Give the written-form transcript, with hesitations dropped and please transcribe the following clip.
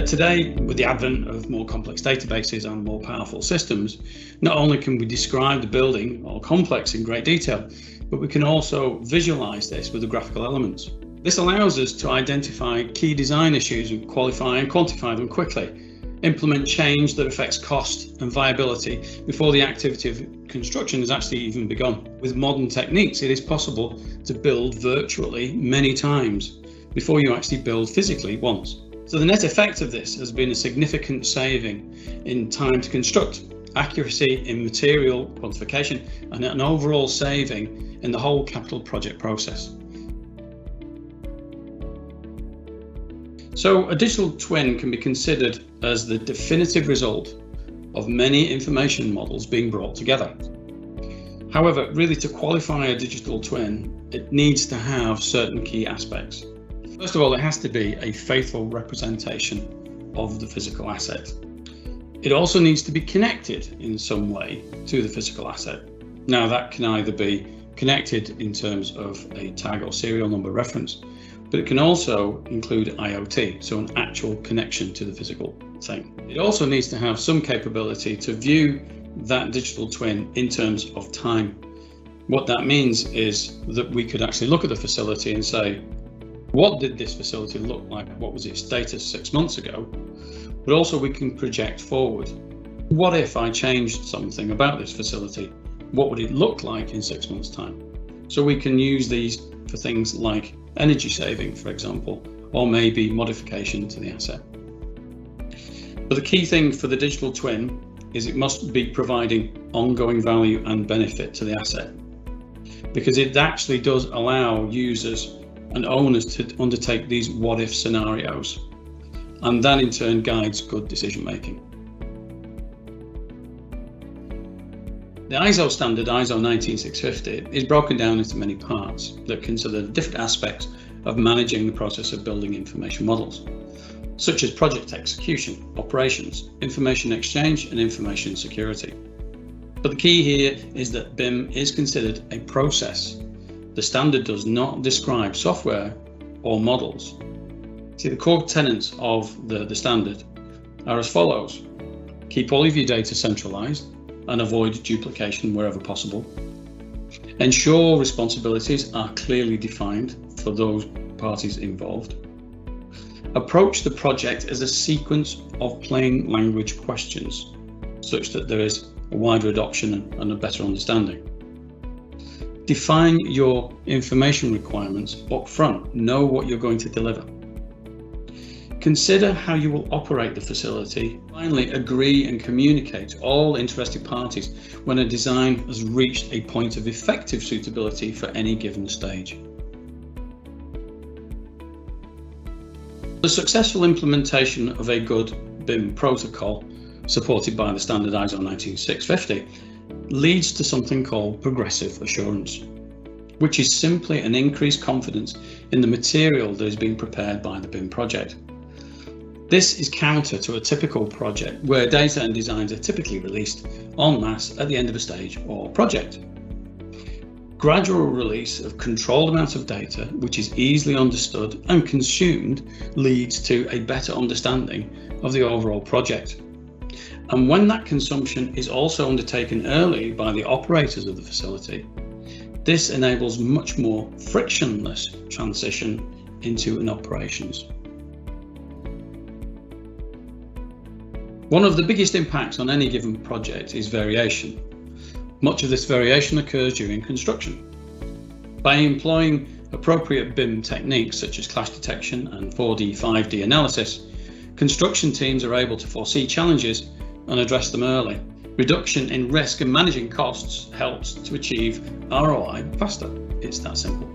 Today, with the advent of more complex databases and more powerful systems, not only can we describe the building or complex in great detail, but we can also visualize this with the graphical elements. This allows us to identify key design issues and qualify and quantify them quickly, implement change that affects cost and viability before the activity of construction has actually even begun. With modern techniques, it is possible to build virtually many times before you actually build physically once. So the net effect of this has been a significant saving in time to construct, accuracy in material quantification, and an overall saving in the whole capital project process. So a digital twin can be considered as the definitive result of many information models being brought together. However, really to qualify a digital twin, it needs to have certain key aspects. First of all, it has to be a faithful representation of the physical asset. It also needs to be connected in some way to the physical asset. Now that can either be connected in terms of a tag or serial number reference, but it can also include IoT, so an actual connection to the physical thing. It also needs to have some capability to view that digital twin in terms of time. What that means is that we could actually look at the facility and say, what did this facility look like? What was its status 6 months ago? But also we can project forward. What if I changed something about this facility? What would it look like in 6 months' time? So we can use these for things like energy saving, for example, or maybe modification to the asset. But the key thing for the digital twin is it must be providing ongoing value and benefit to the asset, because it actually does allow users and owners to undertake these what-if scenarios, and that in turn guides good decision making. The ISO standard, ISO 19650, is broken down into many parts that consider the different aspects of managing the process of building information models, such as project execution, operations, information exchange, and information security. But the key here is that BIM is considered a process. The standard does not describe software or models. See, the core tenets of the standard are as follows: keep all of your data centralized and avoid duplication wherever possible. Ensure responsibilities are clearly defined for those parties involved. Approach the project as a sequence of plain language questions, such that there is a wider adoption and a better understanding. Define your information requirements up front. Know what you're going to deliver. Consider how you will operate the facility. Finally, agree and communicate to all interested parties when a design has reached a point of effective suitability for any given stage. The successful implementation of a good BIM protocol, supported by the standard ISO 19650, leads to something called progressive assurance, which is simply an increased confidence in the material that is being prepared by the BIM project. This is counter to a typical project where data and designs are typically released en masse at the end of a stage or project. Gradual release of controlled amounts of data, which is easily understood and consumed, leads to a better understanding of the overall project. And when that consumption is also undertaken early by the operators of the facility, this enables much more frictionless transition into an operations. One of the biggest impacts on any given project is variation. Much of this variation occurs during construction. By employing appropriate BIM techniques such as clash detection and 4D, 5D analysis, construction teams are able to foresee challenges and address them early. Reduction in risk and managing costs helps to achieve ROI faster. It's that simple.